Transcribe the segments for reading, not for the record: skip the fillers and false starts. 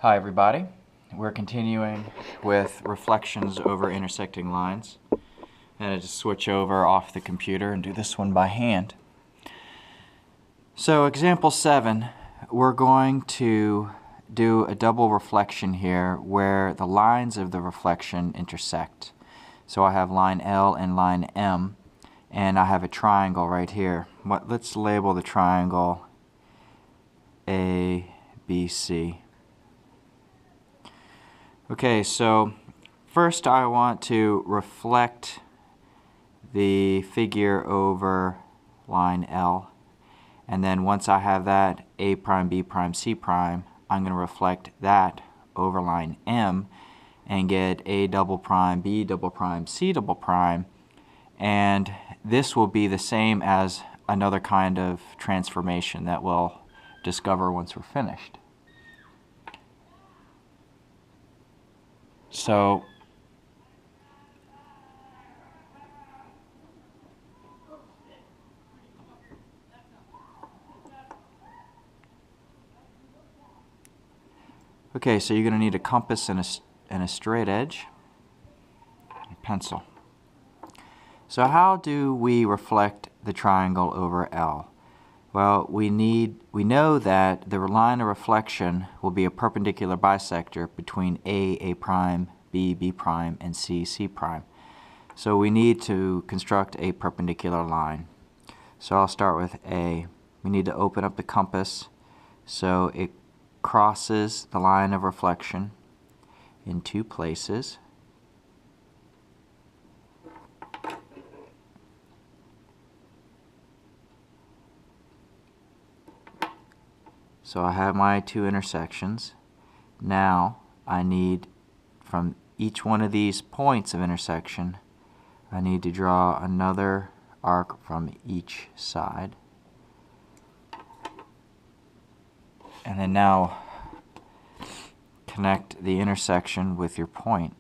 Hi everybody, we're continuing with reflections over intersecting lines. And I just switch over off the computer and do this one by hand. So example 7, we're going to do a double reflection here where the lines of the reflection intersect. So I have line L and line M, and I have a triangle right here. Let's label the triangle A, B, C. Okay, so first I want to reflect the figure over line L, and then once I have that A prime, B prime, C prime, I'm going to reflect that over line M and get A double prime, B double prime, C double prime, and this will be the same as another kind of transformation that we'll discover once we're finished. So okay, so you're going to need a compass and a straight edge, and a pencil. So how do we reflect the triangle over L? Well, we know that the line of reflection will be a perpendicular bisector between A prime, B prime, and C prime. So we need to construct a perpendicular line. So I'll start with A. We need to open up the compass so it crosses the line of reflection in two places. So I have my two intersections. Now I need, from each one of these points of intersection, I need to draw another arc from each side. And then now connect the intersection with your point.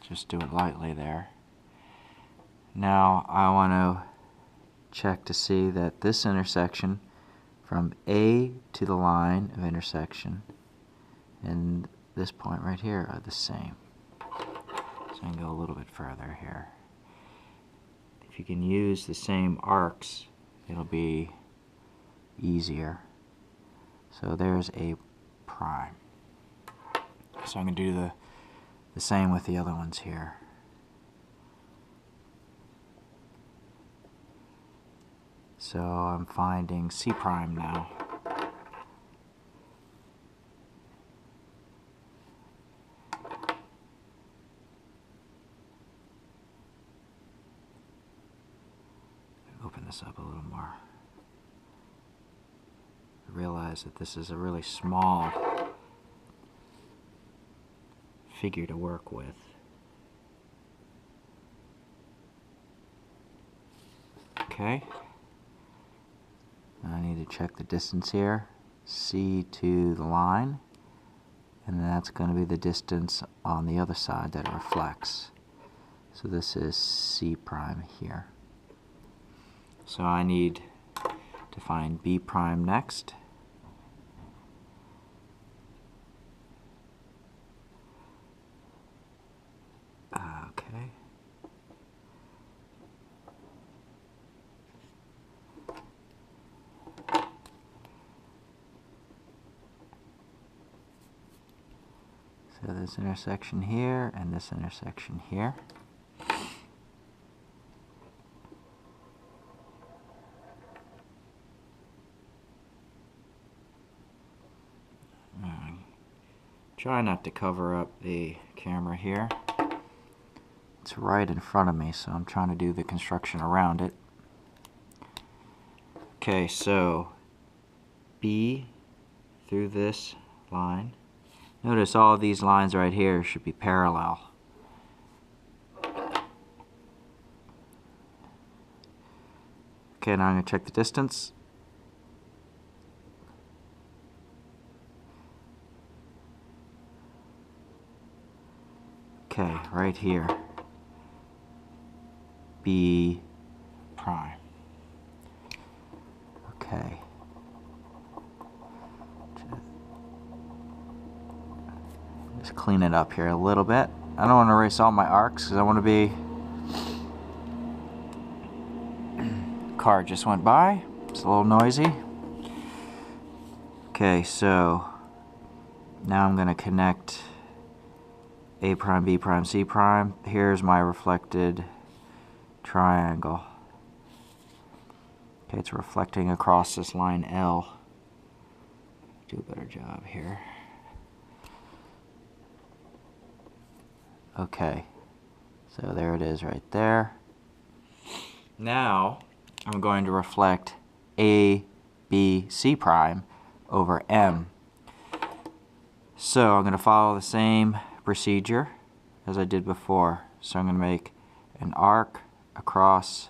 Just do it lightly there. Now I want to check to see that this intersection from A to the line of intersection and this point right here are the same. So I can go a little bit further here. If you can use the same arcs, it'll be easier. So there's A prime. So I'm going to do the same with the other ones here. So I'm finding C prime now. Open this up a little more. Realize that this is a really small figure to work with. Okay. I need to check the distance here. C to the line, and that's going to be the distance on the other side that it reflects. So this is C prime here. So I need to find B prime next. Okay. So this intersection here and this intersection here. Try not to cover up the camera here. It's right in front of me, so I'm trying to do the construction around it. Okay, so B through this line. Notice all of these lines right here should be parallel. Okay, now I'm going to check the distance. Okay, right here. B prime. clean it up here a little bit. I don't want to erase all my arcs because I want to be... Car just went by. It's a little noisy. Okay, so now I'm going to connect A prime, B prime, C prime. Here's my reflected triangle. Okay, it's reflecting across this line L. Do a better job here. Okay, so there it is right there. Now I'm going to reflect A, B, C prime over M. So I'm going to follow the same procedure as I did before. So I'm going to make an arc across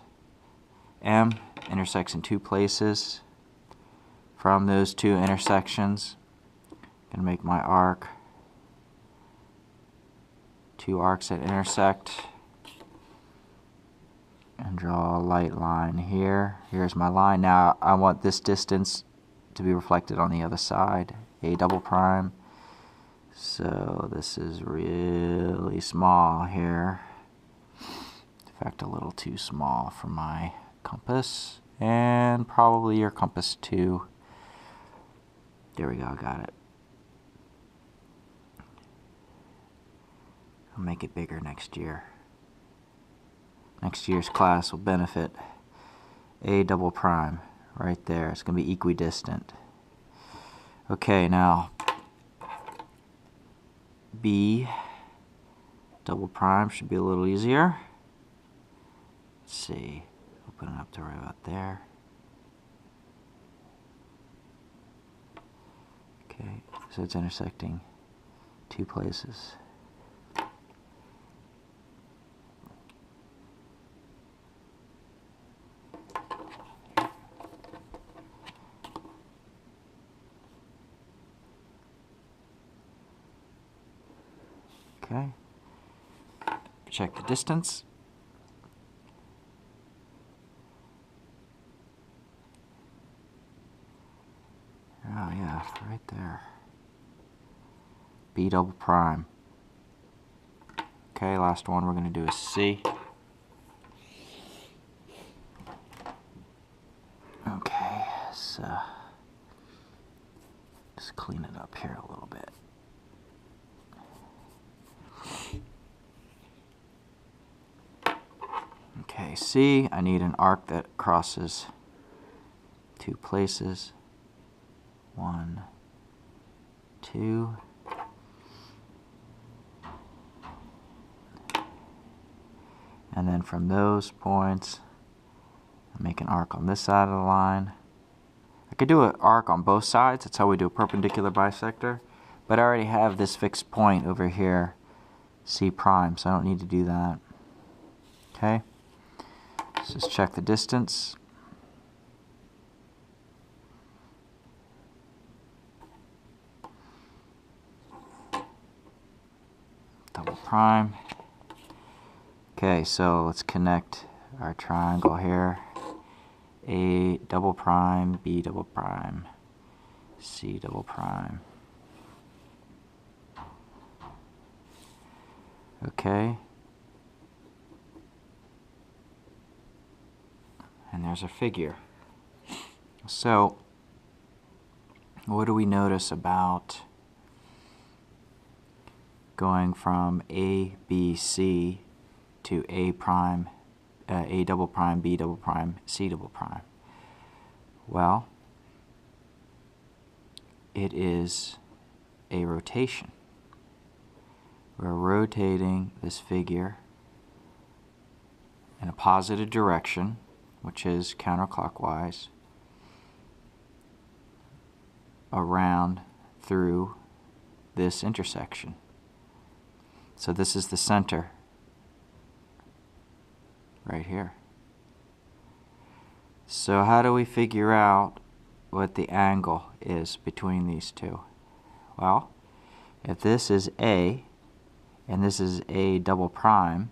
M, intersects in 2 places. From those 2 intersections, I'm going to make my arc, 2 arcs that intersect, and draw a light line here. Here's my line. Now I want this distance to be reflected on the other side, A double prime. So this is really small here. In fact, a little too small for my compass, and probably your compass too. There we go, I got it. I'll make it bigger next year. Next year's class will benefit A double prime right there. It's going to be equidistant. Okay, now B double prime should be a little easier. Let's see, open it up to right about there. Okay, so it's intersecting 2 places. Okay, check the distance. Oh yeah, right there. B double prime. Okay, last one we're going to do is C. Okay, so just clean it up here a little bit. Okay, C, I need an arc that crosses 2 places. 1, 2. And then from those points, I make an arc on this side of the line. I could do an arc on both sides. That's how we do a perpendicular bisector. But I already have this fixed point over here, C prime, so I don't need to do that. Okay? Let's just check the distance. Double prime. Okay, so let's connect our triangle here. A double prime, B double prime, C double prime. Okay. And there's a figure. So, what do we notice about going from A, B, C to A prime, A double prime, B double prime, C double prime? Well, it is a rotation. We're rotating this figure in a positive direction, which is counterclockwise, around through this intersection. So this is the center right here. So how do we figure out what the angle is between these two? Well, if this is A and this is A double prime,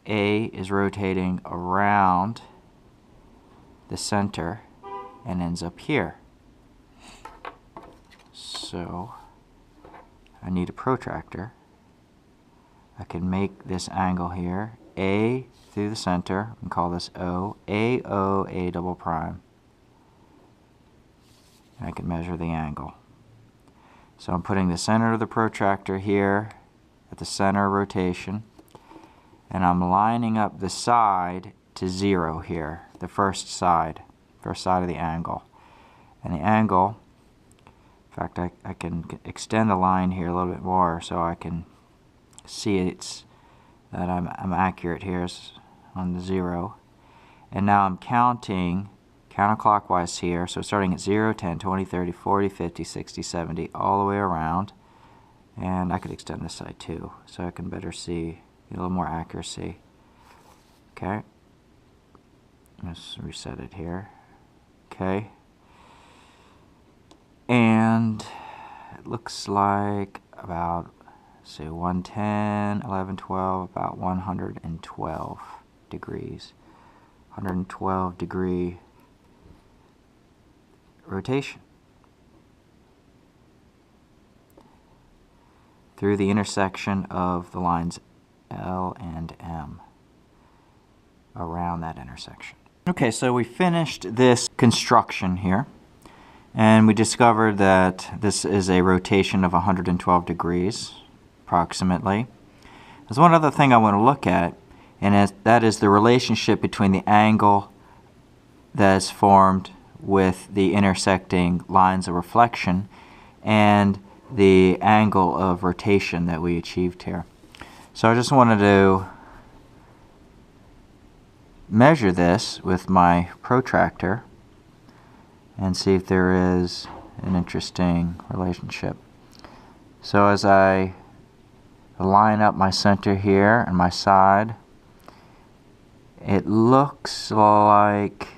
A is rotating around the center and ends up here. So I need a protractor I can make this angle here, A through the center, and call this O, AO, A double prime. And I can measure the angle. So I'm putting the center of the protractor here at the center of rotation, and I'm lining up the side to 0 here, the first side of the angle. And the angle, in fact, I can extend the line here a little bit more so I can see that I'm accurate here on the 0. And now I'm counting counterclockwise here, so starting at 0, 10, 20, 30, 40, 50, 60, 70, all the way around. And I could extend this side too, so I can better see, get a little more accuracy. Okay. Let's reset it here. Okay. And it looks like about, say, 110, 11, 12, about 112 degrees. 112 degree rotation through the intersection of the lines L and M, around that intersection. Okay, so we finished this construction here, and we discovered that this is a rotation of 112 degrees, approximately. There's one other thing I want to look at, and that is the relationship between the angle that is formed with the intersecting lines of reflection and the angle of rotation that we achieved here. So I just wanted to measure this with my protractor and see if there is an interesting relationship. So as I line up my center here and my side, it looks like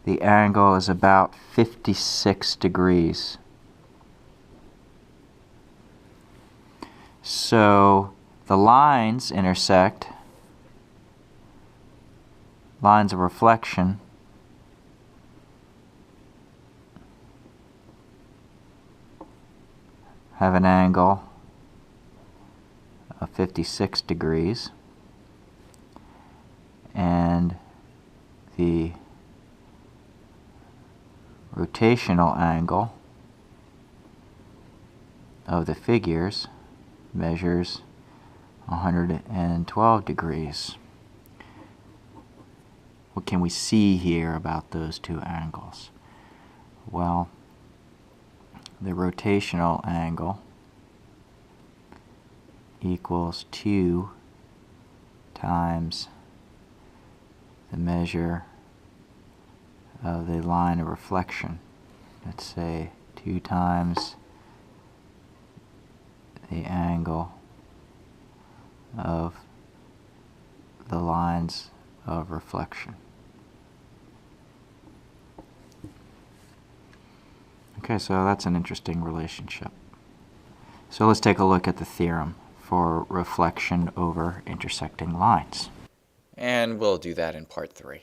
the angle is about 56 degrees. So the lines intersect, lines of reflection, have an angle of 56 degrees, and the rotational angle of the figures measures 112 degrees. What can we see here about those two angles? Well, the rotational angle equals 2 times the measure of the line of reflection. Let's say 2 times the angle of the lines of reflection. Okay, so that's an interesting relationship. So let's take a look at the theorem for reflection over intersecting lines. And we'll do that in part 3.